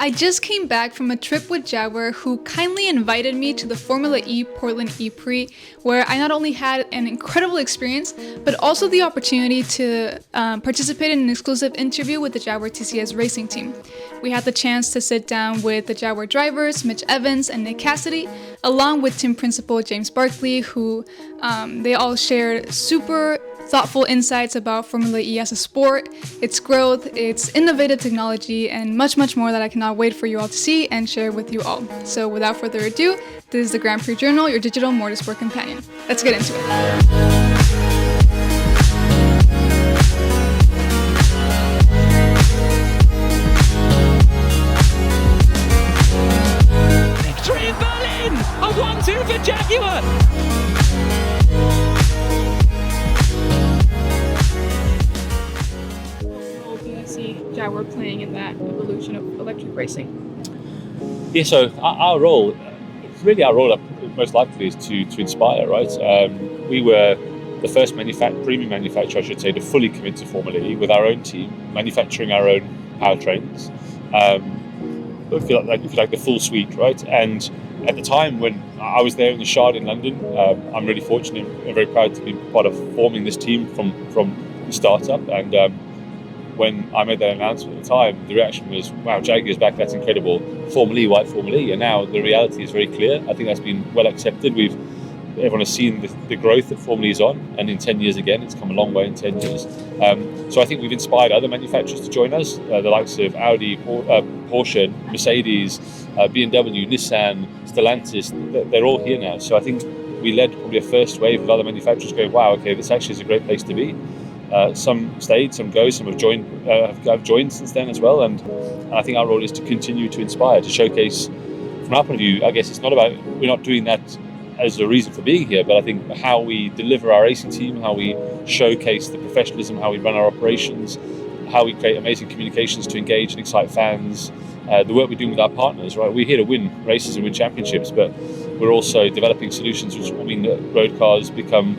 I just came back from a trip with Jaguar, who kindly invited me to the Formula E Portland E-Prix, where I not only had an incredible experience, but also the opportunity to participate in an exclusive interview with the Jaguar TCS Racing team. We had the chance to sit down with the Jaguar drivers, Mitch and Nick Cassidy, along with Team Principal James Barclay, who they all shared super thoughtful insights about Formula E as a sport, its growth, its innovative technology, and much, much more that I cannot wait for you all to see and share with you all. So without further ado, this is the Prix Journal, your digital motorsport companion. Let's get into it. Victory in Berlin! A 1-2 for Jaguar! Jaguar playing in that evolution of electric racing? Yeah, so our role most likely is to inspire, right? We were the first premium manufacturer, I should say, to fully commit to Formula E with our own team, manufacturing our own powertrains. If you like the full suite, right? And at the time when I was there in the Shard in London, I'm really fortunate and very proud to be part of forming this team from the startup. And when I made that announcement at the time, the reaction was, wow, Jaguar's back, that's incredible. Formula E, white Formula E. And now the reality is very clear. I think that's been well accepted. Everyone has seen the growth that Formula E is on, and in 10 years again, it's come a long way in 10 years. So I think we've inspired other manufacturers to join us, the likes of Audi, Porsche, Mercedes, BMW, Nissan, Stellantis. They're all here now. So I think we led probably a first wave of other manufacturers going, wow, okay, this actually is a great place to be. Some stayed, some go, some have joined since then as well, and I think our role is to continue to inspire, to showcase. From our point of view, I guess it's not about, we're not doing that as a reason for being here, but I think how we deliver our racing team, how we showcase the professionalism, how we run our operations, how we create amazing communications to engage and excite fans, the work we're doing with our partners, right? We're here to win races and win championships, but we're also developing solutions which will mean that road cars become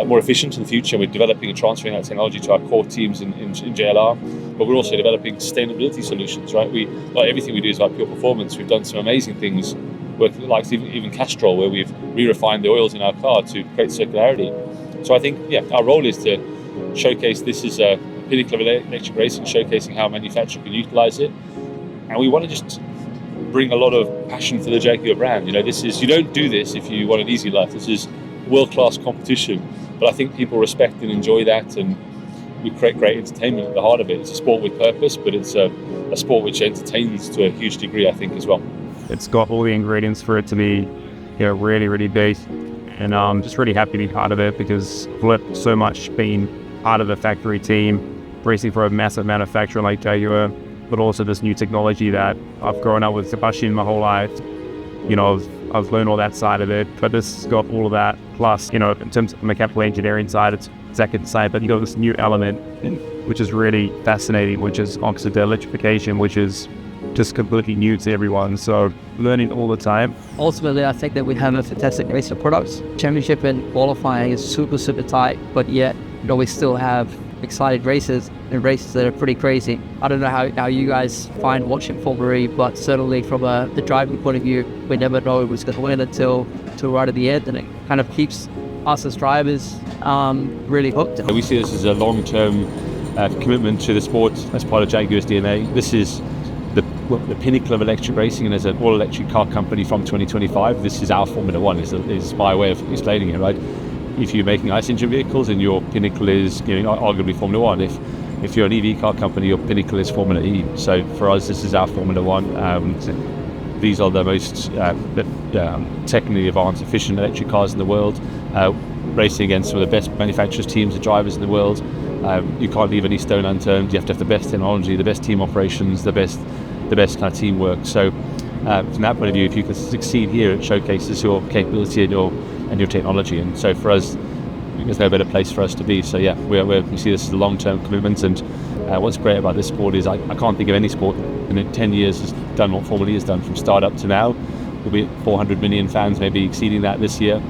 more efficient in the future. We're developing and transferring that technology to our core teams in JLR, but we're also developing sustainability solutions, right? Not everything we do is about pure performance. We've done some amazing things, working like even Castrol, where we've re-refined the oils in our car to create circularity. So I think, our role is to showcase this is a pinnacle of electric racing, showcasing how a manufacturer can utilize it. And we want to just bring a lot of passion for the Jaguar brand. You don't do this if you want an easy life. This is world-class competition, but I think people respect and enjoy that, and we create great entertainment at the heart of it. It's a sport with purpose, but it's a sport which entertains to a huge degree, I think, as well. It's got all the ingredients for it to be, really, really big, and I'm just really happy to be part of it, because I've learned so much being part of the factory team, racing for a massive manufacturer like Jaguar, but also this new technology that I've grown up with combustion my whole life. I've learned all that side of it, but this has got all of that. Plus, in terms of the mechanical engineering side, it's exactly the same, but this new element, which is really fascinating, which is obviously the electrification, which is just completely new to everyone. So learning all the time. Ultimately, I think that we have a fantastic race of products. Championship and qualifying is super, super tight, but yet, we still have exciting races and races that are pretty crazy. I don't know how you guys find watching Formula E, but certainly from the driving point of view, we never know who's going to win until right at the end, and it kind of keeps us as drivers really hooked. We see this as a long-term commitment to the sport as part of Jaguar's DNA. This is the pinnacle of electric racing, and as an all-electric car company from 2025, this is our Formula One, is my way of explaining it, right? If you're making ICE engine vehicles, and your pinnacle is arguably Formula One. If you're an EV car company, your pinnacle is Formula E. So for us, this is our Formula One. These are the most technically advanced, efficient electric cars in the world, racing against some of the best manufacturers, teams, and drivers in the world. You can't leave any stone unturned. You have to have the best technology, the best team operations, the best kind of teamwork. So from that point of view, if you can succeed here, it showcases your capability and your technology. And so for us, there's no better place for us to be. So we see this as a long-term commitment. And what's great about this sport is I can't think of any sport in 10 years has done what Formula E has done from start up to now. We'll be at 400 million fans, maybe exceeding that this year,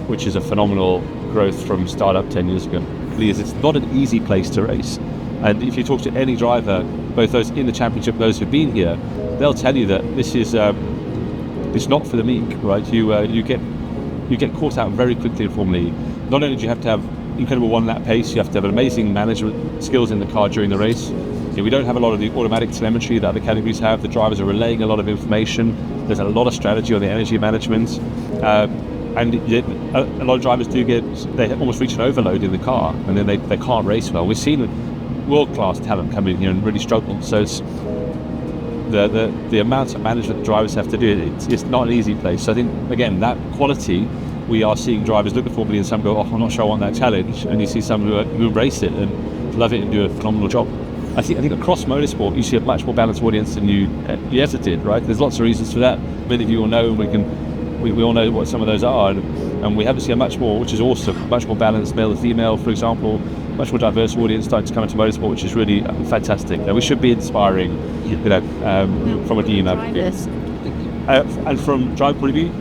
which is a phenomenal growth from start up 10 years ago. It's not an easy place to race. And if you talk to any driver both those in the championship, those who've been here, they'll tell you that this is it's not for the meek, right? You get caught out very quickly in Formula E. Not only do you have to have incredible one-lap pace, you have to have amazing management skills in the car during the race. We don't have a lot of the automatic telemetry that other categories have. The drivers are relaying a lot of information. There's a lot of strategy on the energy management. And a lot of drivers they almost reach an overload in the car, and then they can't race well. We've seen world-class talent come in here and really struggle. So it's the amount of management drivers have to do, it's not an easy place. So I think, again, that quality, we are seeing drivers look at Formula E and some go, I'm not sure I want that challenge. And you see some who embrace it and love it and do a phenomenal job. I think across motorsport, you see a much more balanced audience than you ever did, right? There's lots of reasons for that. Many of you all know, and we all know what some of those are. And we have to see a much more, which is awesome, much more balanced male to female, for example, much more diverse audience starting to come into motorsport, which is really fantastic. We should be inspiring, from a team. And from drive point of view,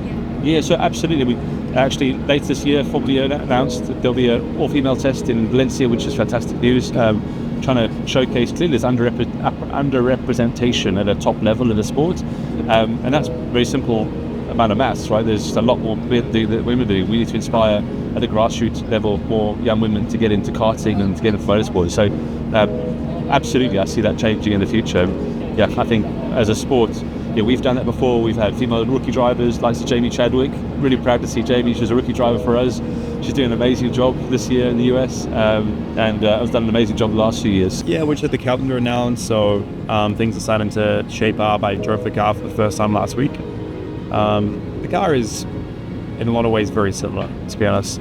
yeah, so absolutely. We actually later this year, Formula E announced that there'll be an all-female test in Valencia, which is fantastic news. Trying to showcase clearly this underrepresentation at a top level in the sport, and that's very simple amount of maths, right? There's a lot more the women do. We need to inspire at the grassroots level more young women to get into karting and to get into motorsport. So absolutely, I see that changing in the future. Yeah, I think as a sport, we've done that before. We've had female rookie drivers like Jamie Chadwick. Really proud to see Jamie. She's a rookie driver for us. She's doing an amazing job this year in the US, and has done an amazing job the last few years. Yeah, we're just at the calendar now, and so things are starting to shape up. I drove the car for the first time last week. The car is, in a lot of ways, very similar, to be honest.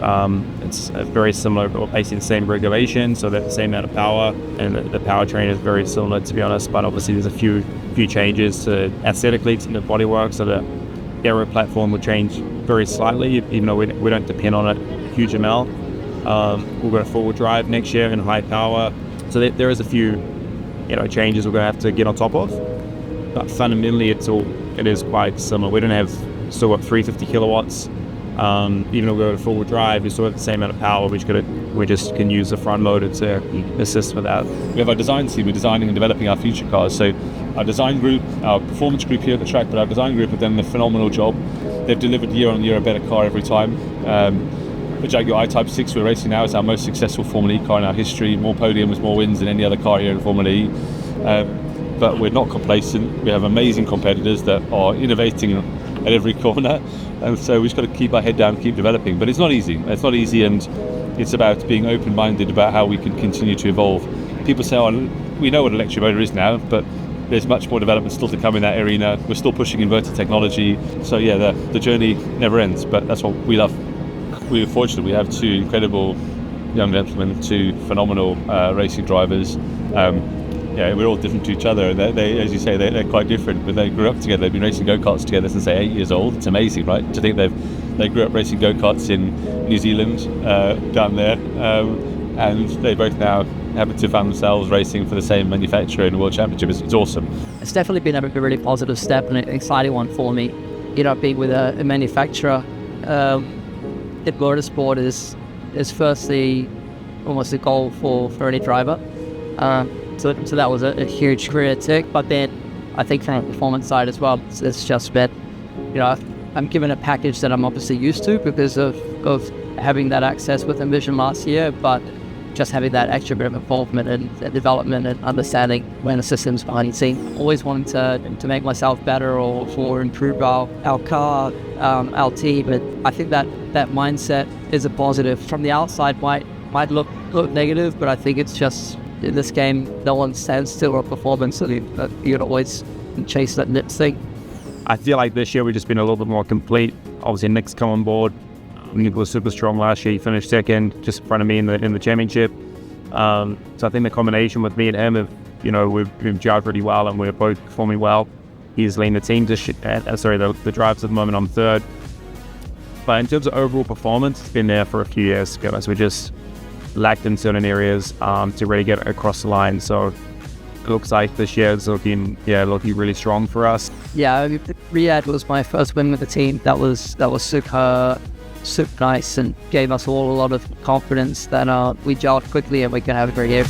It's very similar, basically the same regulation, so the same amount of power, and the powertrain is very similar, to be honest, but obviously there's a few changes to aesthetically to the bodywork, so the aero platform will change very slightly, even though we don't depend on it a huge amount. We'll go to four-wheel drive next year and high power, so there is a few changes we're going to have to get on top of, but fundamentally it is quite similar. We don't have still got 350 kilowatts. Even though we go to four-wheel drive, we still have the same amount of power. We just can use the front loader to assist with that. We have our design team. We're designing and developing our future cars. So our design group, our performance group here at the track, but our design group have done a phenomenal job. They've delivered year on year a better car every time. The Jaguar I-Type 6 we're racing now is our most successful Formula E car in our history. More podiums, more wins than any other car here in Formula E. But we're not complacent. We have amazing competitors that are innovating at every corner, and so we've just got to keep our head down, keep developing. But it's not easy, and it's about being open-minded about how we can continue to evolve. People say, we know what an electric motor is now, but there's much more development still to come in that arena. We're still pushing inverter technology, so yeah, the journey never ends, but that's what we love. We're fortunate, we have two incredible young gentlemen, two phenomenal racing drivers. We're all different to each other. They, as you say, they're quite different, but they grew up together. They've been racing go-karts together since they're 8 years old. It's amazing, right? To think they grew up racing go-karts in New Zealand, down there, and they both now happen to find themselves racing for the same manufacturer in the World Championship. It's awesome. It's definitely been a really positive step and an exciting one for me. Being with a manufacturer in motorsport is firstly almost a goal for any driver. So that was a huge career tick, but then I think from a performance side as well, it's just been, I'm given a package that I'm obviously used to because of having that access with Envision last year, but just having that extra bit of involvement and development and understanding when the system's behind the scene. Always wanting to make myself better or improve our car, our team, and I think that mindset is a positive. From the outside might look negative, but I think it's just, in this game, no one stands still on performance, so you'd always chase that next thing. I feel like this year we've just been a little bit more complete. Obviously, Nick's come on board. Nick was super strong last year. He finished second, just in front of me in the championship. So I think the combination with me and him, we've gelled really well and we're both performing well. He's leading the team the drives at the moment. I'm third. But in terms of overall performance, it's been there for a few years. So we just lacked in certain areas to really get across the line. So it looks like this year is looking really strong for us. Yeah, Riyadh was my first win with the team. That was super nice and gave us all a lot of confidence that we gelled quickly and we can have a great year.